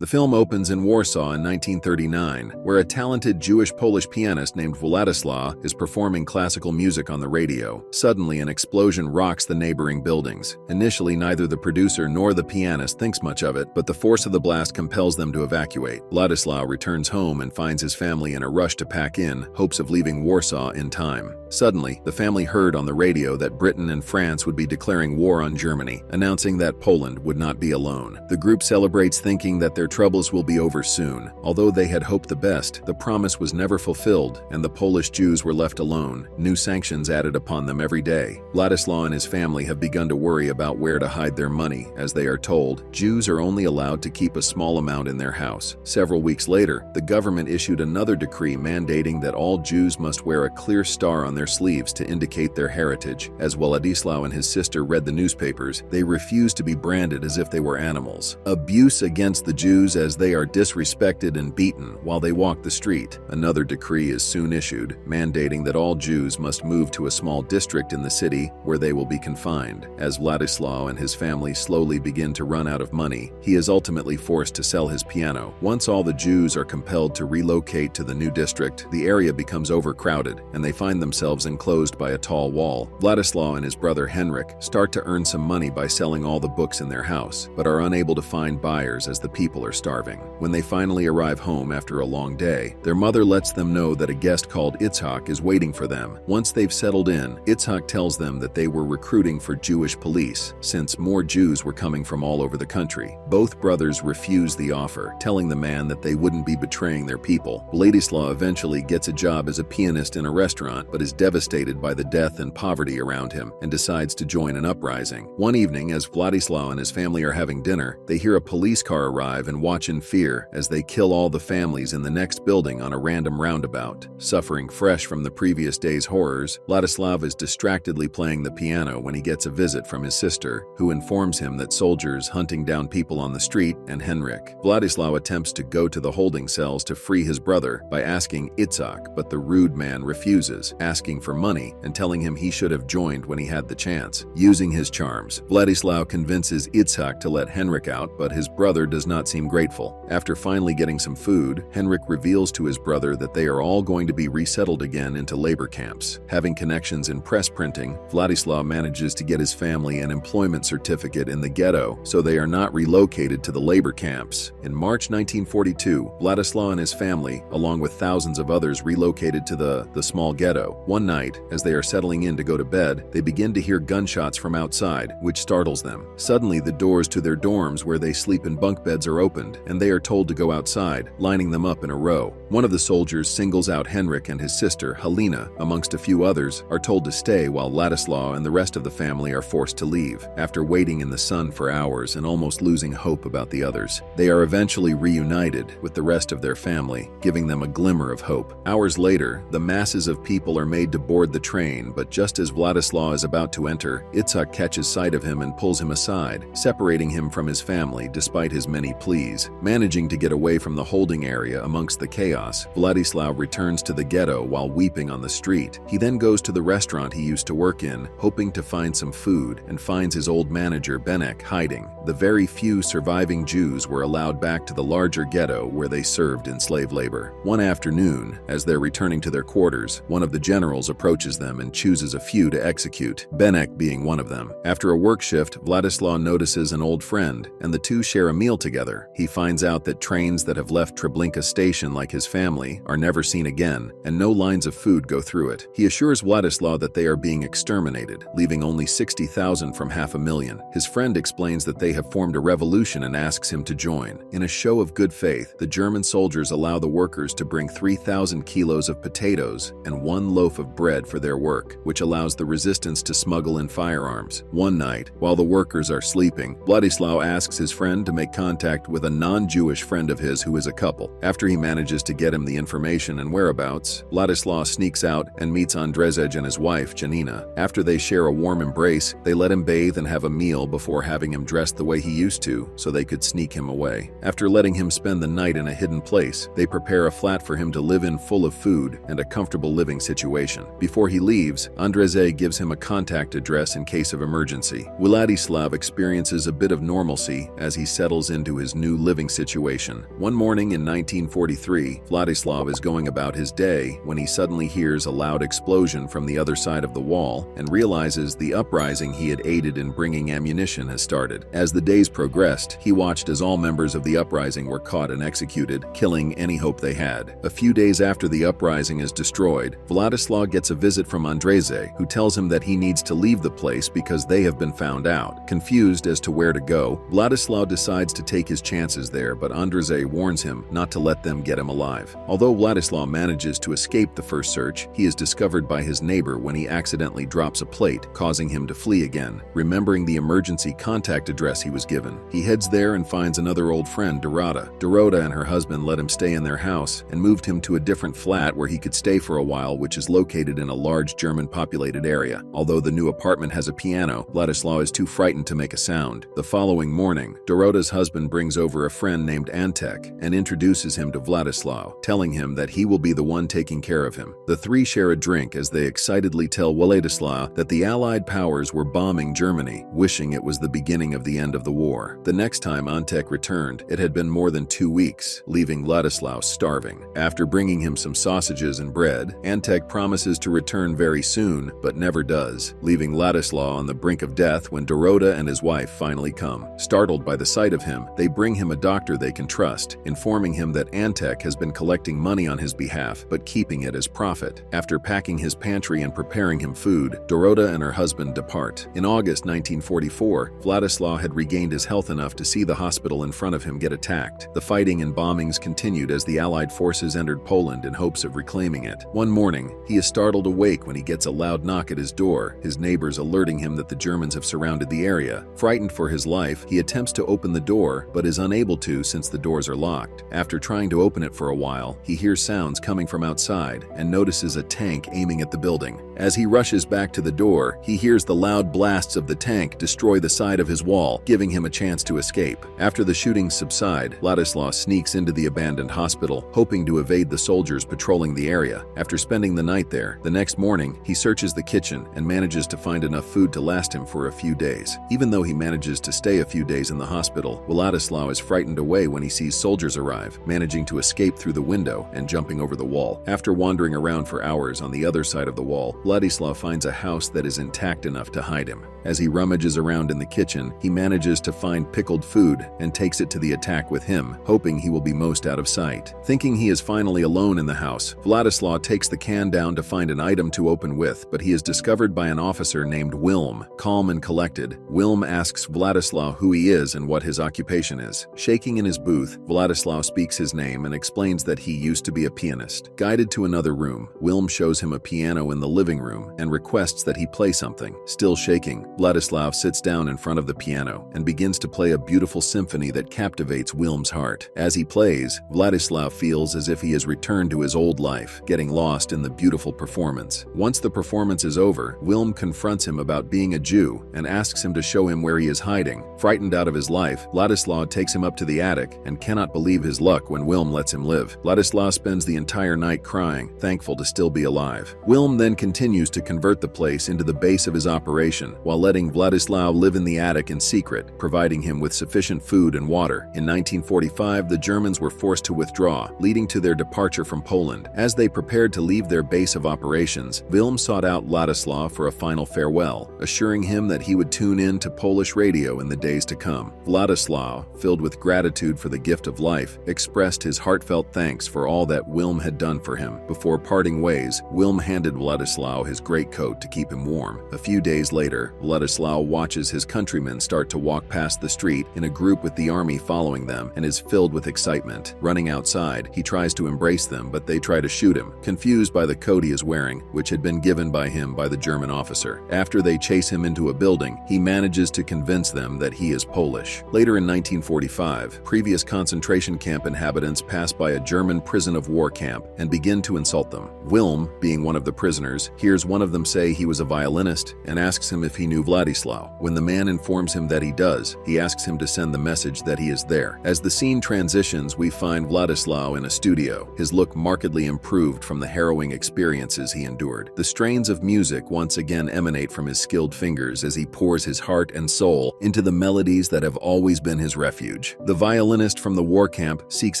The film opens in Warsaw in 1939, where a talented Jewish-Polish pianist named Władysław is performing classical music on the radio. Suddenly, an explosion rocks the neighboring buildings. Initially, neither the producer nor the pianist thinks much of it, but the force of the blast compels them to evacuate. Władysław returns home and finds his family in a rush to pack in, hopes of leaving Warsaw in time. Suddenly, the family heard on the radio that Britain and France would be declaring war on Germany, announcing that Poland would not be alone. The group celebrates, thinking that their troubles will be over soon. Although they had hoped the best, the promise was never fulfilled, and the Polish Jews were left alone, new sanctions added upon them every day. Władysław and his family have begun to worry about where to hide their money, as they are told, Jews are only allowed to keep a small amount in their house. Several weeks later, the government issued another decree mandating that all Jews must wear a clear star on their sleeves to indicate their heritage. As Władysław and his sister read the newspapers, they refused to be branded as if they were animals. Abuse against the Jews as they are disrespected and beaten while they walk the street. Another decree is soon issued, mandating that all Jews must move to a small district in the city where they will be confined. As Władysław and his family slowly begin to run out of money, he is ultimately forced to sell his piano. Once all the Jews are compelled to relocate to the new district, the area becomes overcrowded, and they find themselves enclosed by a tall wall. Władysław and his brother Henryk start to earn some money by selling all the books in their house, but are unable to find buyers as the people are starving. When they finally arrive home after a long day, their mother lets them know that a guest called Itzhak is waiting for them. Once they've settled in, Itzhak tells them that they were recruiting for Jewish police, since more Jews were coming from all over the country. Both brothers refuse the offer, telling the man that they wouldn't be betraying their people. Władysław eventually gets a job as a pianist in a restaurant, but is devastated by the death and poverty around him and decides to join an uprising. One evening, as Władysław and his family are having dinner, they hear a police car arrive and watch in fear as they kill all the families in the next building on a random roundabout. Suffering fresh from the previous day's horrors, Władysław is distractedly playing the piano when he gets a visit from his sister, who informs him that soldiers hunting down people on the street and Henryk. Władysław attempts to go to the holding cells to free his brother by asking Itzhak, but the rude man refuses, asking for money and telling him he should have joined when he had the chance. Using his charms, Władysław convinces Itzhak to let Henryk out, but his brother does not seem grateful. After finally getting some food, Henryk reveals to his brother that they are all going to be resettled again into labor camps. Having connections in press printing, Władysław manages to get his family an employment certificate in the Ghetto, so they are not relocated to the labor camps. In March 1942, Władysław and his family, along with thousands of others, relocated to the small ghetto. One night, as they are settling in to go to bed, they begin to hear gunshots from outside, which startles them. Suddenly, the doors to their dorms where they sleep in bunk beds are opened, and they are told to go outside, lining them up in a row. One of the soldiers singles out Henryk, and his sister, Halina, amongst a few others, are told to stay while Władysław and the rest of the family are forced to leave. After waiting in the sun for hours and almost losing hope about the others, they are eventually reunited with the rest of their family, giving them a glimmer of hope. Hours later, the masses of people are made to board the train, but just as Władysław is about to enter, Itzhak catches sight of him and pulls him aside, separating him from his family despite his many pleas. Managing to get away from the holding area amongst the chaos, Władysław returns to the ghetto while weeping on the street. He then goes to the restaurant he used to work in, hoping to find some food, and finds his old manager Benek hiding. The very few surviving Jews were allowed back to the larger ghetto where they served in slave labor. One afternoon, as they're returning to their quarters, one of the generals approaches them and chooses a few to execute, Benek being one of them. After a work shift, Władysław notices an old friend, and the two share a meal together. He finds out that trains that have left Treblinka station, like his family, are never seen again, and no lines of food go through it. He assures Władysław that they are being exterminated, leaving only 60,000 from 500,000. His friend explains that they have formed a revolution and asks him to join. In a show of good faith, the German soldiers allow the workers to bring 3,000 kilos of potatoes and one loaf of bread for their work, which allows the resistance to smuggle in firearms. One night, while the workers are sleeping, Władysław asks his friend to make contact with a non-Jewish friend of his who is a couple. After he manages to get him the information and whereabouts, Władysław sneaks out and meets Andrzej and his wife, Janina. After they share a warm embrace, they let him bathe and have a meal before having him dressed the way he used to, so they could sneak him away. After letting him spend the night in a hidden place, they prepare a flat for him to live in full of food and a comfortable living situation. Before he leaves, Andrzej gives him a contact address in case of emergency. Władysław experiences a bit of normalcy as he settles into his new new living situation. One morning in 1943, Vladislav is going about his day when he suddenly hears a loud explosion from the other side of the wall and realizes the uprising he had aided in bringing ammunition has started. As the days progressed, he watched as all members of the uprising were caught and executed, killing any hope they had. A few days after the uprising is destroyed, Vladislav gets a visit from Andrzej, who tells him that he needs to leave the place because they have been found out. Confused as to where to go, Vladislav decides to take his chances there, but Andrzej warns him not to let them get him alive. Although Vladislav manages to escape the first search, he is discovered by his neighbor when he accidentally drops a plate, causing him to flee again. Remembering the emergency contact address he was given, he heads there and finds another old friend, Dorota. Dorota and her husband let him stay in their house and moved him to a different flat where he could stay for a while, which is located in a large German-populated area. Although the new apartment has a piano, Vladislav is too frightened to make a sound. The following morning, Dorota's husband brings over a friend named Antek and introduces him to Vladislav, telling him that he will be the one taking care of him. The three share a drink as they excitedly tell Vladislav that the Allied powers were bombing Germany, wishing it was the beginning of the end of the war. The next time Antek returned, it had been more than 2 weeks, leaving Vladislav starving. After bringing him some sausages and bread, Antek promises to return very soon, but never does, leaving Vladislav on the brink of death when Dorota and his wife finally come. Startled by the sight of him, they bring him a doctor they can trust, informing him that Antek has been collecting money on his behalf, but keeping it as profit. After packing his pantry and preparing him food, Dorota and her husband depart. In August 1944, Vladislav had regained his health enough to see the hospital in front of him get attacked. The fighting and bombings continued as the Allied forces entered Poland in hopes of reclaiming it. One morning, he is startled awake when he gets a loud knock at his door, his neighbors alerting him that the Germans have surrounded the area. Frightened for his life, he attempts to open the door, but is unable to since the doors are locked. After trying to open it for a while, he hears sounds coming from outside and notices a tank aiming at the building. As he rushes back to the door, he hears the loud blasts of the tank destroy the side of his wall, giving him a chance to escape. After the shootings subside, Vladislav sneaks into the abandoned hospital, hoping to evade the soldiers patrolling the area. After spending the night there, the next morning, he searches the kitchen and manages to find enough food to last him for a few days. Even though he manages to stay a few days in the hospital, Vladislav is frightened away when he sees soldiers arrive, managing to escape through the window and jumping over the wall. After wandering around for hours on the other side of the wall, Vladislav finds a house that is intact enough to hide him. As he rummages around in the kitchen, he manages to find pickled food and takes it to the attack with him, hoping he will be most out of sight. Thinking he is finally alone in the house, Vladislav takes the can down to find an item to open with, but he is discovered by an officer named Wilm. Calm and collected, Wilm asks Vladislav who he is and what his occupation is. Shaking in his booth, Vladislav speaks his name and explains that he used to be a pianist. Guided to another room, Wilm shows him a piano in the living room and requests that he play something. Still shaking, Vladislav sits down in front of the piano and begins to play a beautiful symphony that captivates Wilm's heart. As he plays, Vladislav feels as if he has returned to his old life, getting lost in the beautiful performance. Once the performance is over, Wilm confronts him about being a Jew and asks him to show him where he is hiding. Frightened out of his life, Vladislav takes him up to the attic and cannot believe his luck when Wilm lets him live. Vladislav spends the entire night crying, thankful to still be alive. Wilm then continues to convert the place into the base of his operation, while letting Vladislav live in the attic in secret, providing him with sufficient food and water. In 1945, the Germans were forced to withdraw, leading to their departure from Poland. As they prepared to leave their base of operations, Wilm sought out Vladislav for a final farewell, assuring him that he would tune in to Polish radio in the days to come. Vladislav, filled with gratitude for the gift of life, expressed his heartfelt thanks for all that Wilm had done for him. Before parting ways, Wilm handed Vladislav his greatcoat to keep him warm. A few days later, Vladislav watches his countrymen start to walk past the street in a group with the army following them and is filled with excitement. Running outside, he tries to embrace them, but they try to shoot him, confused by the coat he is wearing, which had been given by him by the German officer. After they chase him into a building, he manages to convince them that he is Polish. Later in 1945, previous concentration camp inhabitants pass by a German prison of war camp and begin to insult them. Wilm, being one of the prisoners, hears one of them say he was a violinist and asks him if he knew Vladislav. When the man informs him that he does, he asks him to send the message that he is there. As the scene transitions, we find Vladislav in a studio, his look markedly improved from the harrowing experiences he endured. The strains of music once again emanate from his skilled fingers as he pours his heart and soul into the melodies that have always been his refuge. The violinist from the war camp seeks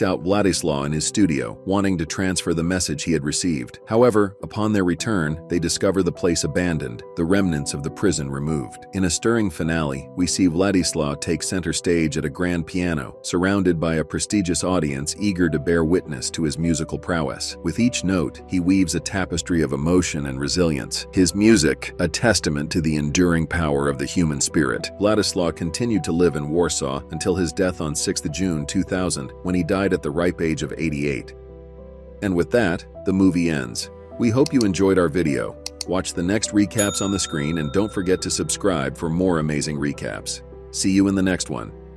out Vladislav in his studio, wanting to transfer the message he had received. However, upon their return, they discover the place abandoned, the remnants of the prison removed. In a stirring finale, we see Vladislav take center stage at a grand piano, surrounded by a prestigious audience eager to bear witness to his musical prowess. With each note, he weaves a tapestry of emotion and resilience, his music a testament to the enduring power of the human spirit. Vladislav continued to live in Warsaw until his death on 6th June 2000, when he died at the ripe age of 88. And with that, the movie ends. We hope you enjoyed our video. Watch the next recaps on the screen and don't forget to subscribe for more amazing recaps. See you in the next one.